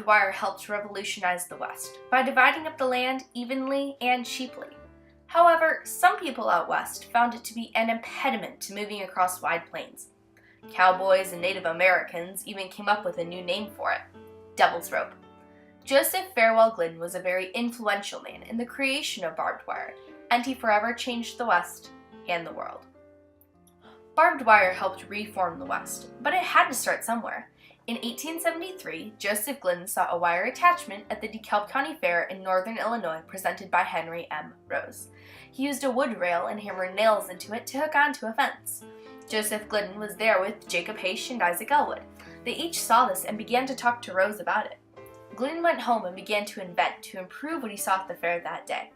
barbed wire helped revolutionize the West by dividing up the land evenly and cheaply. However, some people out west found it to be an impediment to moving across wide plains. Cowboys and Native Americans even came up with a new name for it: devil's rope. Joseph Glidden was a very influential man in the creation of barbed wire, and he forever changed the West and the world. Barbed wire helped reform the West, but it had to start somewhere. In 1873, Joseph Glidden saw a wire attachment at the DeKalb County Fair in northern Illinois presented by Henry M. Rose. He used a wood rail and hammered nails into it to hook onto a fence. Joseph Glidden was there with Jacob Haish and Isaac Elwood. They each saw this and began to talk to Rose about it. Glidden went home and began to invent to improve what he saw at the fair that day.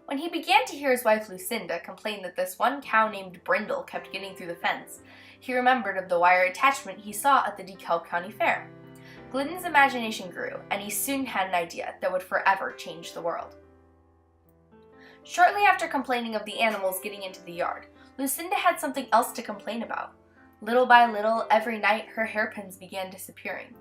When he began to hear his wife Lucinda complain that this one cow named Brindle kept getting through the fence, he remembered of the wire attachment he saw at the DeKalb County Fair. Glidden's imagination grew, and he soon had an idea that would forever change the world. Shortly after complaining of the animals getting into the yard, Lucinda had something else to complain about. Little by little, every night, her hairpins began disappearing.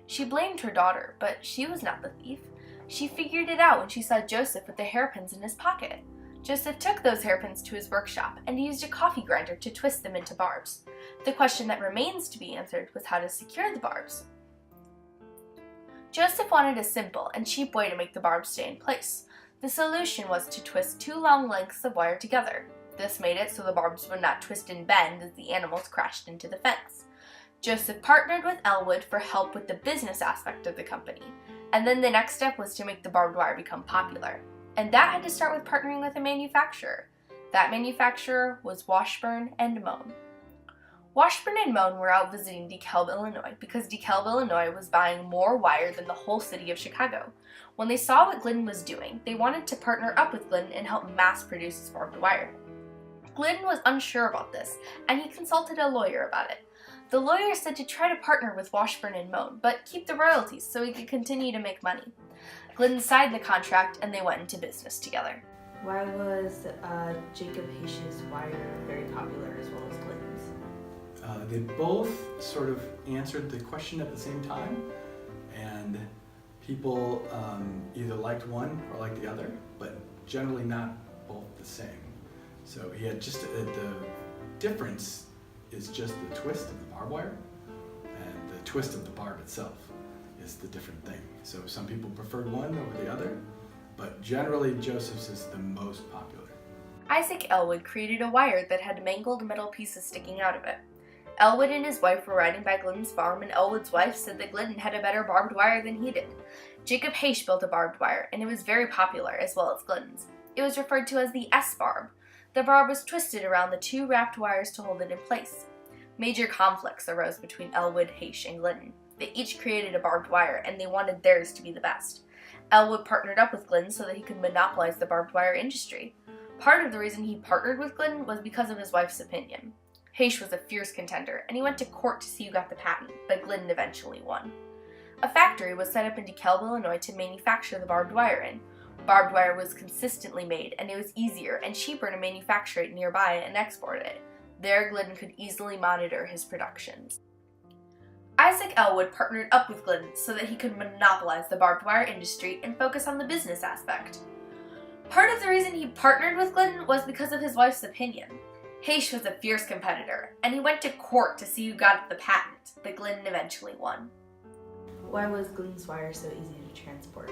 She blamed her daughter, but she was not the thief. She figured it out when she saw Joseph with the hairpins in his pocket. Joseph took those hairpins to his workshop and used a coffee grinder to twist them into barbs. The question that remains to be answered was how to secure the barbs. Joseph wanted a simple and cheap way to make the barbs stay in place. The solution was to twist two long lengths of wire together. This made it so the barbs would not twist and bend as the animals crashed into the fence. Joseph partnered with Elwood for help with the business aspect of the company, and then the next step was to make the barbed wire become popular. And that had to start with partnering with a manufacturer. That manufacturer was Washburn and Mohn. Washburn and Mohn were out visiting DeKalb, Illinois, because DeKalb, Illinois was buying more wire than the whole city of Chicago. When they saw what Glidden was doing, they wanted to partner up with Glidden and help mass produce his barbed wire. Glidden was unsure about this, and he consulted a lawyer about it. The lawyer said to try to partner with Washburn and Mohn, but keep the royalties so he could continue to make money. Glidden signed the contract, and they went into business together. Why was Jacob Haish's wire very popular as well as Glidden's? They both sort of answered the question at the same time, and people either liked one or liked the other, but generally not both the same. So he had just the difference is just the twist of the barbed wire, and the twist of the barb itself is the different thing. So some people preferred one over the other, but generally Joseph's is the most popular. Isaac Elwood created a wire that had mangled metal pieces sticking out of it. Elwood and his wife were riding by Glidden's farm, and Elwood's wife said that Glidden had a better barbed wire than he did. Jacob Haish built a barbed wire, and it was very popular as well as Glidden's. It was referred to as the S-barb. The barb was twisted around the two wrapped wires to hold it in place. Major conflicts arose between Elwood, Haish, and Glidden. They each created a barbed wire, and they wanted theirs to be the best. Elwood partnered up with Glidden so that he could monopolize the barbed wire industry. Part of the reason he partnered with Glidden was because of his wife's opinion. Haish was a fierce contender, and he went to court to see who got the patent, but Glidden eventually won. A factory was set up in DeKalb, Illinois to manufacture the barbed wire in. Barbed wire was consistently made, and it was easier and cheaper to manufacture it nearby and export it. There, Glidden could easily monitor his productions. Isaac Elwood partnered up with Glidden so that he could monopolize the barbed wire industry and focus on the business aspect. Part of the reason he partnered with Glidden was because of his wife's opinion. Haish was a fierce competitor, and he went to court to see who got the patent, but Glidden eventually won. Why was Glidden's wire so easy to transport?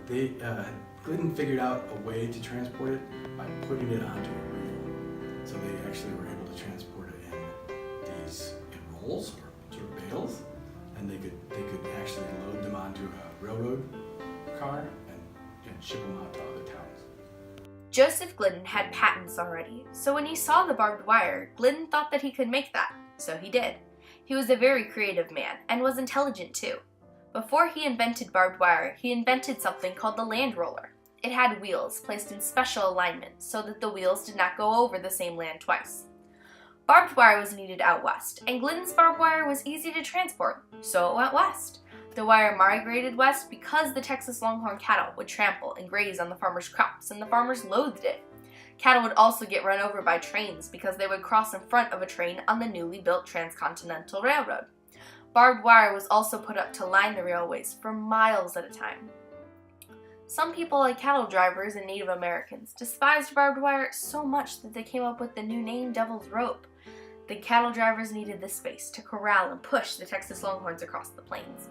Glidden figured out a way to transport it by putting it onto a reel. So they actually were able to transport it in rolls or sort of bales, and they could actually load them onto a railroad car and ship them out to other towns. Joseph Glidden had patents already, so when he saw the barbed wire, Glidden thought that he could make that, so he did. He was a very creative man, and was intelligent too. Before he invented barbed wire, he invented something called the land roller. It had wheels placed in special alignment so that the wheels did not go over the same land twice. Barbed wire was needed out west, and Glidden's barbed wire was easy to transport, so it went west. The wire migrated west because the Texas Longhorn cattle would trample and graze on the farmers' crops, and the farmers loathed it. Cattle would also get run over by trains because they would cross in front of a train on the newly built Transcontinental Railroad. Barbed wire was also put up to line the railways for miles at a time. Some people, like cattle drivers and Native Americans, despised barbed wire so much that they came up with the new name Devil's Rope. The cattle drivers needed this space to corral and push the Texas Longhorns across the plains.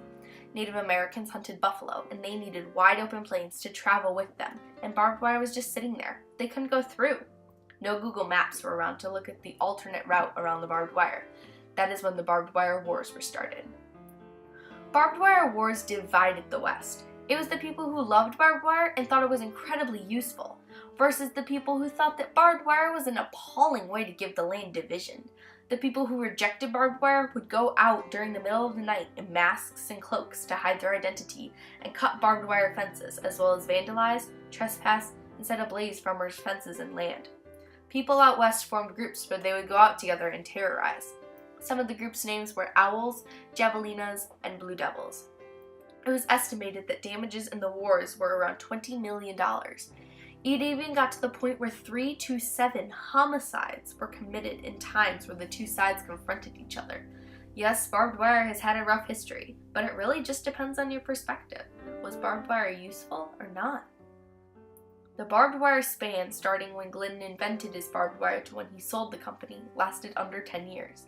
Native Americans hunted buffalo, and they needed wide open plains to travel with them, and barbed wire was just sitting there. They couldn't go through. No Google Maps were around to look at the alternate route around the barbed wire. That is when the barbed wire wars were started. Barbed wire wars divided the West. It was the people who loved barbed wire and thought it was incredibly useful, versus the people who thought that barbed wire was an appalling way to give the land division. The people who rejected barbed wire would go out during the middle of the night in masks and cloaks to hide their identity and cut barbed wire fences, as well as vandalize, trespass, and set ablaze farmers' fences and land. People out west formed groups where they would go out together and terrorize. Some of the groups' names were Owls, Javelinas, and Blue Devils. It was estimated that damages in the wars were around $20 million. It even got to the point where 3 to 7 homicides were committed in times where the two sides confronted each other. Yes, barbed wire has had a rough history, but it really just depends on your perspective. Was barbed wire useful or not? The barbed wire span, starting when Glidden invented his barbed wire to when he sold the company, lasted under 10 years.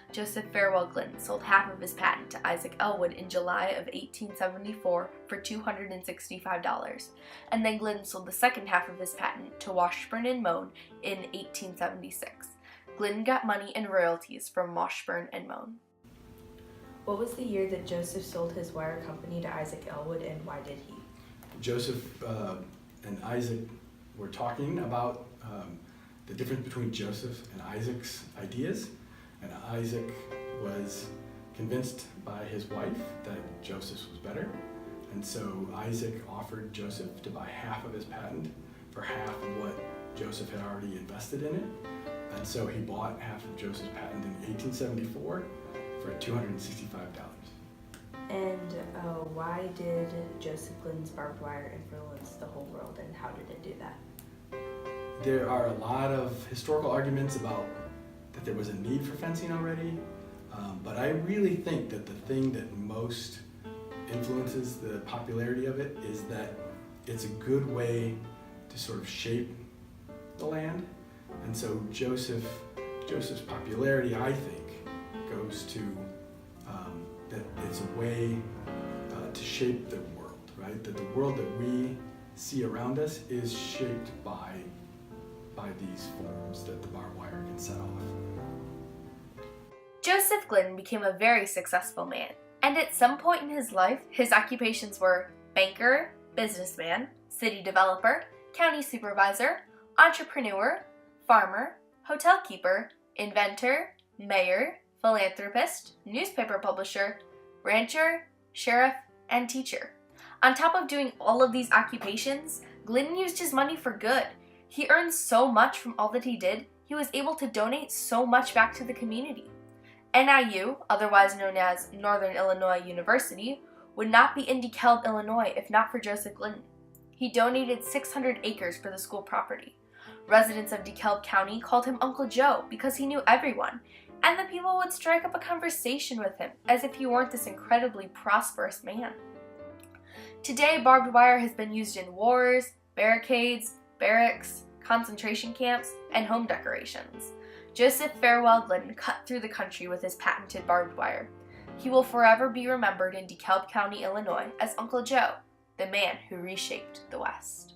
Joseph Farewell Glidden sold half of his patent to Isaac Elwood in July of 1874 for $265, and then Glidden sold the second half of his patent to Washburn and Mohn in 1876. Glidden got money and royalties from Washburn and Mohn. What was the year that Joseph sold his wire company to Isaac Elwood, and why did he? Joseph and Isaac were talking about the difference between Joseph and Isaac's ideas. And Isaac was convinced by his wife that Joseph's was better. And so Isaac offered Joseph to buy half of his patent for half of what Joseph had already invested in it. And so he bought half of Joseph's patent in 1874 for $265. And why did Joseph Glidden's barbed wire influence the whole world, and how did it do that? There are a lot of historical arguments about that there was a need for fencing already, but I really think that the thing that most influences the popularity of it is that it's a good way to sort of shape the land. And so Joseph's popularity, I think, goes to that it's a way to shape the world, right? That the world that we see around us is shaped by these forms that the barbed wire can set off. Joseph Glidden became a very successful man, and at some point in his life, his occupations were banker, businessman, city developer, county supervisor, entrepreneur, farmer, hotel keeper, inventor, mayor, philanthropist, newspaper publisher, rancher, sheriff, and teacher. On top of doing all of these occupations, Glidden used his money for good. He earned so much from all that he did, he was able to donate so much back to the community. NIU, otherwise known as Northern Illinois University, would not be in DeKalb, Illinois if not for Joseph Glidden. He donated 600 acres for the school property. Residents of DeKalb County called him Uncle Joe because he knew everyone, and the people would strike up a conversation with him as if he weren't this incredibly prosperous man. Today, barbed wire has been used in wars, barricades, barracks, concentration camps, and home decorations. Joseph Farewell Glidden cut through the country with his patented barbed wire. He will forever be remembered in DeKalb County, Illinois as Uncle Joe, the man who reshaped the West.